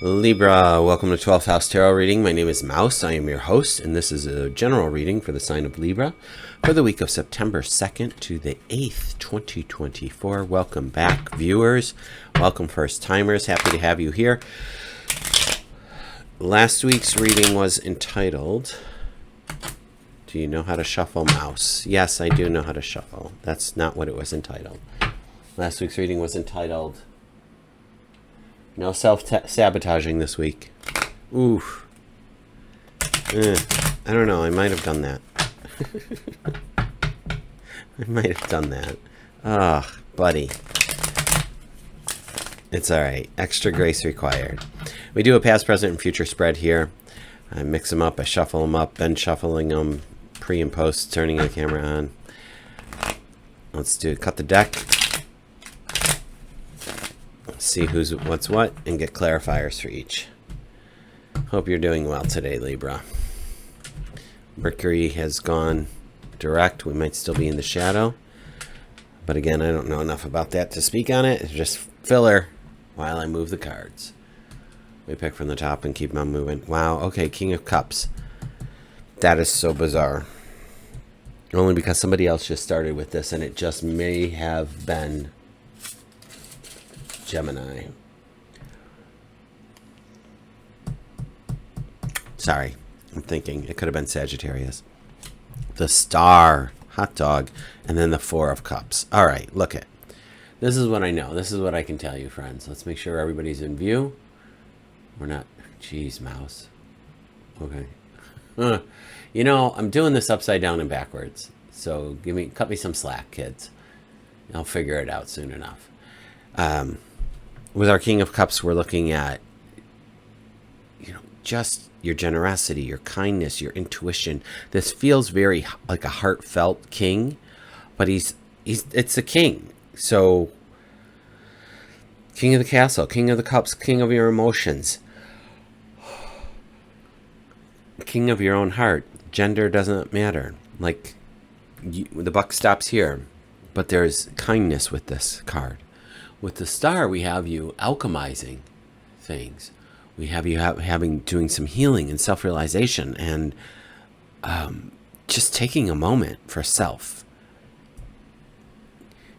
Libra, welcome to 12th House Tarot Reading. My name is Mouse. I am your host, and this is a general reading for the sign of Libra for the week of September 2nd to the 8th, 2024. Welcome back, viewers. Welcome, first-timers. Happy to have you here. Last week's reading was entitled, Do You Know How to Shuffle, Mouse? Yes, I do know how to shuffle. That's not what it was entitled. Last week's reading was entitled, No self-sabotaging this week. Oof. I don't know. I might have done that. I might have done that. Ah, buddy. It's all right. Extra grace required. We do a past, present, and future spread here. I mix them up. I shuffle them up. Been shuffling them pre and post, turning the camera on. Let's do cut the deck. See who's what's what and get clarifiers for each. Hope you're doing well today, Libra. Mercury has gone direct. We might still be in the shadow, but again, I don't know enough about that to speak on it. It's just filler while I move the cards. We pick from the top and keep them on moving. Wow, okay, King of Cups. That is so bizarre. Only because somebody else just started with this, and it just may have been Gemini. Sorry, I'm thinking it could have been Sagittarius. The Star, hot dog, and then the Four of Cups. All right, look it. This is what I know. This is what I can tell you, friends. Let's make sure everybody's in view. We're not. Jeez, mouse. Okay. You know, I'm doing this upside down and backwards. So cut me some slack, kids. I'll figure it out soon enough. With our King of Cups, we're looking at, just your generosity, your kindness, your intuition. This feels very like a heartfelt king, but it's a king. So, King of the Castle, King of the Cups, King of your emotions, King of your own heart. Gender doesn't matter. Like, the buck stops here, but there's kindness with this card. With the Star, we have you alchemizing things. We have you doing some healing and self-realization and just taking a moment for self.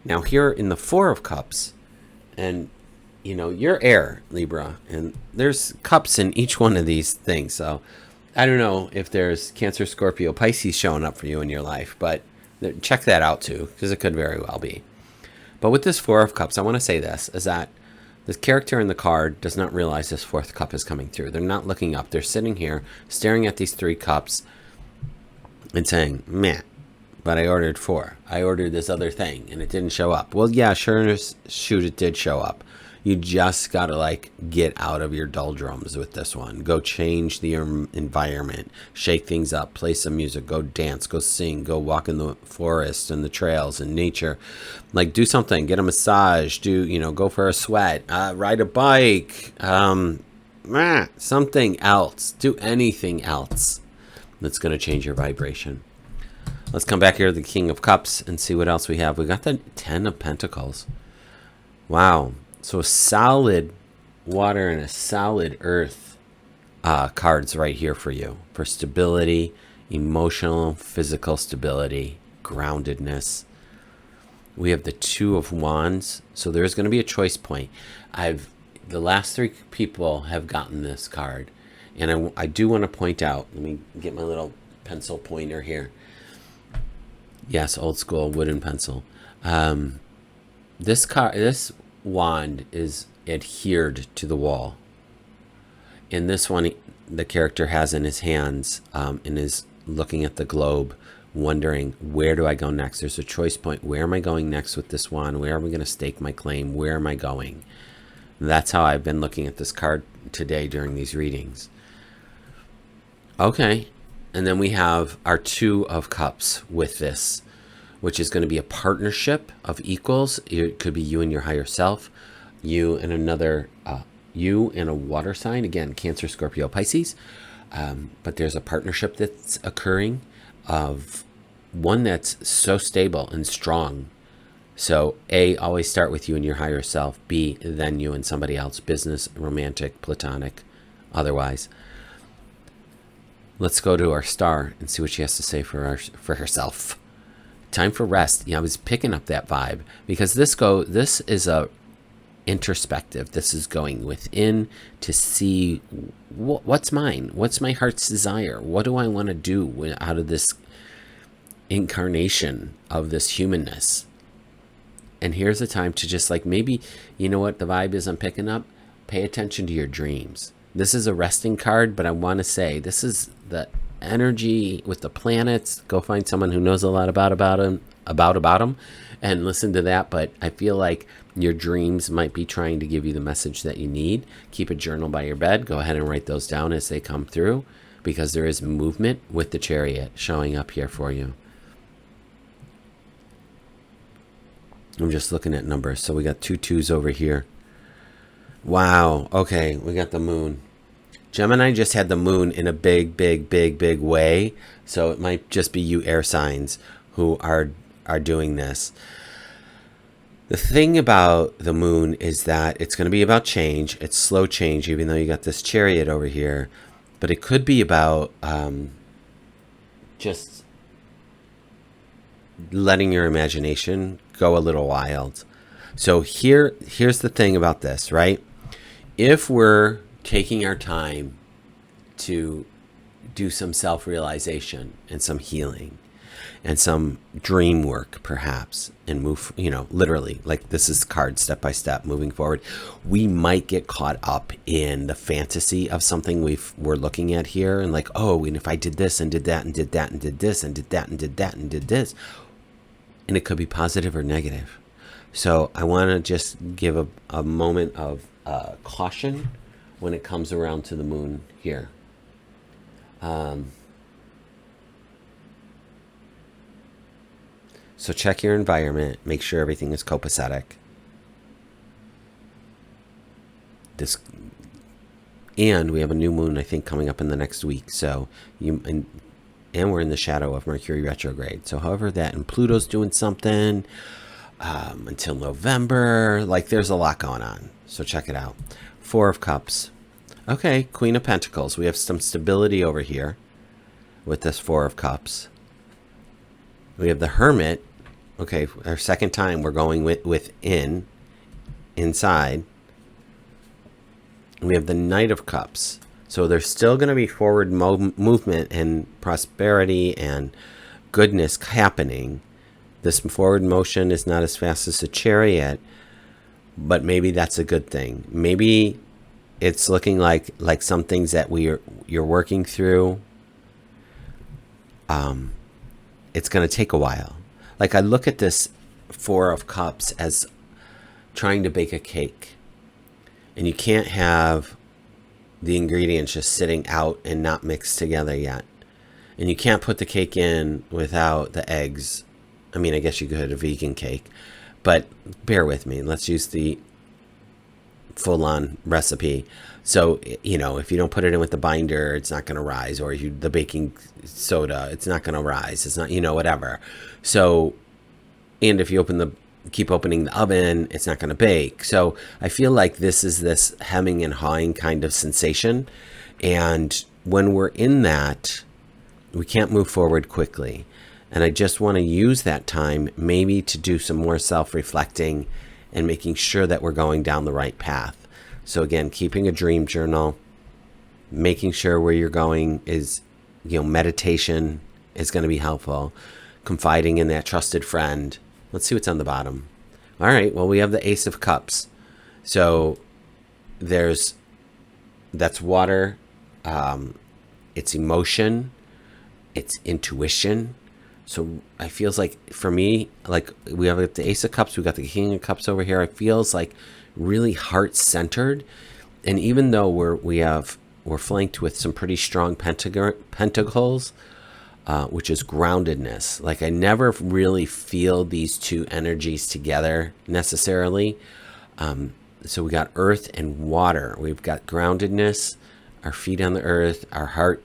Now here in the Four of Cups, and you're air, Libra, and there's cups in each one of these things. So I don't know if there's Cancer, Scorpio, Pisces showing up for you in your life, but check that out too, because it could very well be. But with this Four of Cups, I want to say this, is that the character in the card does not realize this fourth cup is coming through. They're not looking up. They're sitting here staring at these three cups and saying, meh, but I ordered four. I ordered this other thing and it didn't show up. Well, yeah, sure, shoot, it did show up. You just got to get out of your doldrums with this one. Go change the environment, shake things up, play some music, go dance, go sing, go walk in the forest and the trails and nature. Do something, get a massage, go for a sweat, ride a bike, something else. Do anything else that's going to change your vibration. Let's come back here to the King of Cups and see what else we have. We got the Ten of Pentacles. Wow. So solid water and a solid earth cards right here for you. For stability, emotional, physical stability, groundedness. We have the Two of Wands. So there's going to be a choice point. The last three people have gotten this card. And I do want to point out, let me get my little pencil pointer here. Yes, old school wooden pencil. This wand is adhered to the wall. In this one, the character has in his hands and is looking at the globe, wondering, where do I go next? There's a choice point. Where am I going next with this wand? Where am I going to stake my claim? Where am I going? That's how I've been looking at this card today during these readings. Okay. And then we have our Two of Cups with this, which is going to be a partnership of equals. It could be you and your higher self, you and you and a water sign, again, Cancer, Scorpio, Pisces. But there's a partnership that's occurring of one that's so stable and strong So A, always start with you and your higher self. B, then you and somebody else, business, romantic, platonic, otherwise. Let's go to our star and see what she has to say for herself. Time for rest. Yeah, I was picking up that vibe because this is a introspective. This is going within to see what's mine. What's my heart's desire? What do I want to do out of this incarnation of this humanness? And here's a time to just like, maybe, you know what the vibe is I'm picking up? Pay attention to your dreams. This is a resting card, but I want to say this is the energy with the planets. Go find someone who knows a lot about them and listen to that. But I feel like your dreams might be trying to give you the message that you need. Keep a journal by your bed. Go ahead and write those down as they come through, because there is movement with the Chariot showing up here for you. I'm just looking at numbers. So we got 2 2s over here. Wow. Okay, we got the moon. Gemini just had the moon in a big way. So it might just be you air signs who are doing this. The thing about the moon is that it's going to be about change. It's slow change, even though you got this Chariot over here. But it could be about just letting your imagination go a little wild. So here's the thing about this, right? If we're taking our time to do some self-realization and some healing and some dream work, perhaps, and move, literally, like this is card step by step moving forward, we might get caught up in the fantasy of something we're looking at here, and like, oh, and if I did this and did that and did that and did this and did that and did that and did this, and it could be positive or negative. So I want to just give a moment of caution when it comes around to the moon here. So check your environment. Make sure everything is copacetic. And we have a new moon, I think, coming up in the next week. So and we're in the shadow of Mercury retrograde. So however that, and Pluto's doing something until November. Like there's a lot going on. So check it out. 4 of Cups. Okay, Queen of Pentacles. We have some stability over here with this 4 of Cups. We have the Hermit. Okay, our second time we're going inside. We have the Knight of Cups. So there's still going to be forward movement and prosperity and goodness happening. This forward motion is not as fast as the Chariot, but maybe that's a good thing. Maybe it's looking like some things that you're working through. It's going to take a while. Like I look at this 4 of Cups as trying to bake a cake, and you can't have the ingredients just sitting out and not mixed together yet. And you can't put the cake in without the eggs. I mean, I guess you could have a vegan cake, but bear with me. Let's use the full-on recipe. So, if you don't put it in with the binder, it's not going to rise, or the baking soda, it's not going to rise. It's not, whatever. So, and if you keep opening the oven, it's not going to bake. So I feel like this is this hemming and hawing kind of sensation. And when we're in that, we can't move forward quickly. And I just want to use that time maybe to do some more self-reflecting and making sure that we're going down the right path. So again, keeping a dream journal, making sure where you're going is, meditation is going to be helpful. Confiding in that trusted friend. Let's see what's on the bottom. All right, well, we have the Ace of Cups. So that's water. It's emotion. It's intuition. So I feels like for me, like we have the Ace of Cups, we got the King of Cups over here. It feels like really heart-centered. And even though we're flanked with some pretty strong pentacles, which is groundedness. Like I never really feel these two energies together necessarily. So we got earth and water. We've got groundedness, our feet on the earth, our heart,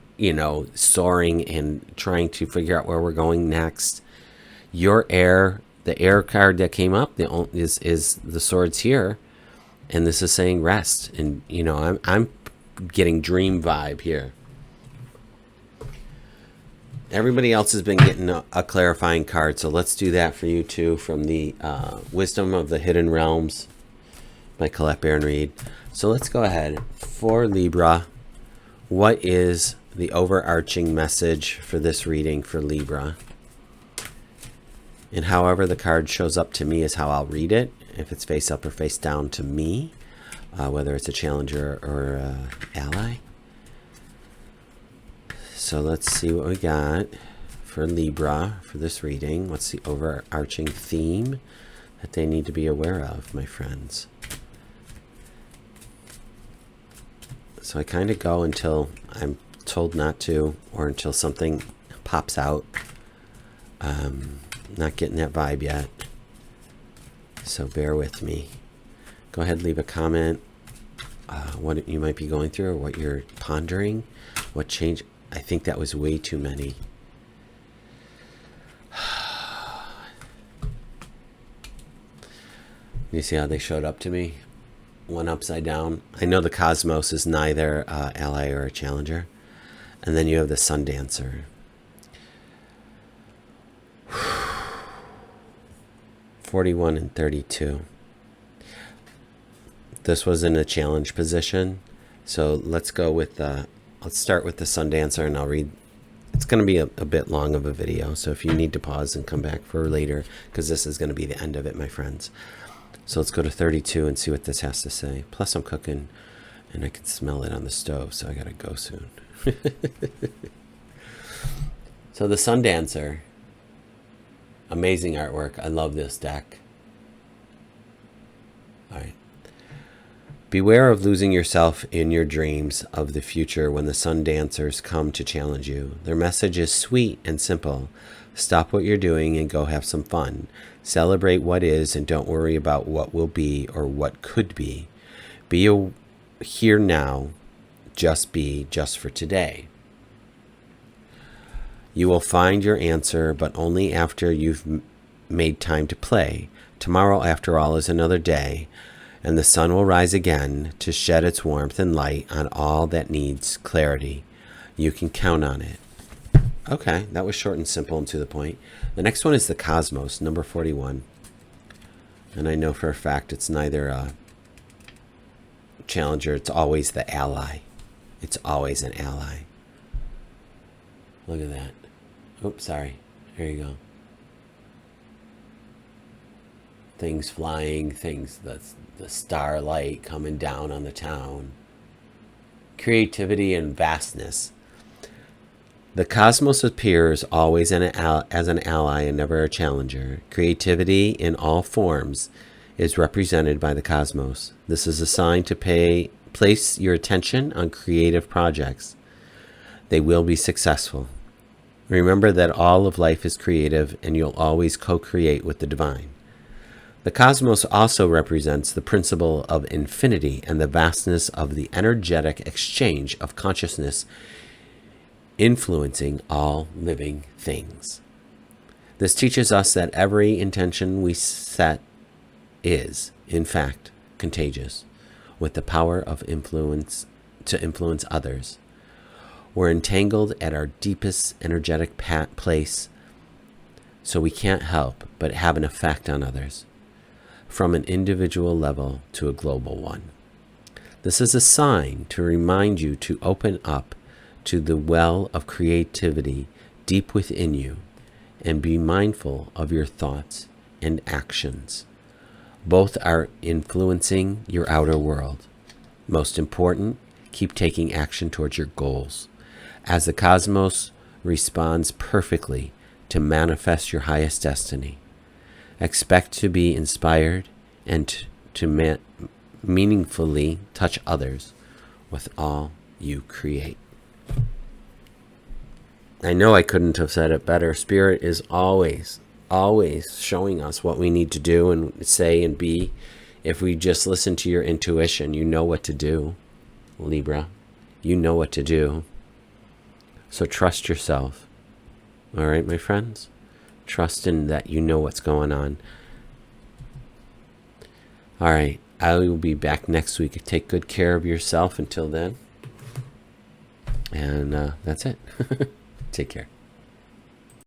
soaring and trying to figure out where we're going next. Your air, The air card that came up is the swords here, and this is saying rest. And you know, I'm getting dream vibe here. Everybody else has been getting a clarifying card, so let's do that for you too, from the Wisdom of the Hidden Realms by Colette Baron Reed. So let's go ahead. For Libra, what is the overarching message for this reading for Libra? And however the card shows up to me is how I'll read it. If it's face up or face down to me, whether it's a challenger or ally. So let's see what we got for Libra for this reading. What's the overarching theme that they need to be aware of, my friends? So I kind of go until I'm told not to, or until something pops out. Not getting that vibe yet, so bear with me. Go ahead, leave a comment, what you might be going through, or what you're pondering, what change. I think that was way too many. You see how they showed up to me? One upside down. I know the Cosmos is neither ally or a challenger. And then you have the Sun Dancer. 41 and 32. This was in a challenge position. So let's go with let's start with the Sun Dancer, and I'll read. It's going to be a bit long of a video, so if you need to pause and come back for later, because this is going to be the end of it, my friends. So let's go to 32 and see what this has to say. Plus I'm cooking, and I can smell it on the stove, so I got to go soon. So the Sun Dancer. Amazing artwork. I love this deck. All right. Beware of losing yourself in your dreams of the future when the Sun Dancers come to challenge you. Their message is sweet and simple. Stop what you're doing and go have some fun. Celebrate what is and don't worry about what will be or what could be. Be here now. Just be just for today. You will find your answer, but only after you've made time to play. Tomorrow, after all, is another day, and the sun will rise again to shed its warmth and light on all that needs clarity. You can count on it. Okay, that was short and simple and to the point. The next one is the Cosmos, number 41. And I know for a fact it's neither a challenger, it's always the ally. It's always an ally. Look at that. Oops, sorry. There you go. Things flying, things, the starlight coming down on the town. Creativity and vastness. The Cosmos appears always as an ally and never a challenger. Creativity in all forms is represented by the Cosmos. This is a sign to place your attention on creative projects. They will be successful. Remember that all of life is creative, and you'll always co-create with the divine. The cosmos also represents the principle of infinity and the vastness of the energetic exchange of consciousness influencing all living things. This teaches us that every intention we set is, in fact, contagious, with the power of influence to influence others. We're entangled at our deepest energetic place, so we can't help but have an effect on others, from an individual level to a global one. This is a sign to remind you to open up to the well of creativity deep within you and be mindful of your thoughts and actions. Both are influencing your outer world. Most important, keep taking action towards your goals, as the cosmos responds perfectly to manifest your highest destiny. Expect to be inspired and to meaningfully touch others with all you create. I know I couldn't have said it better. Spirit is always showing us what we need to do and say and be. If we just listen to your intuition, you know what to do, Libra. You know what to do. So trust yourself. All right, my friends? Trust in that you know what's going on. All right. I will be back next week. Take good care of yourself until then. And that's it. Take care.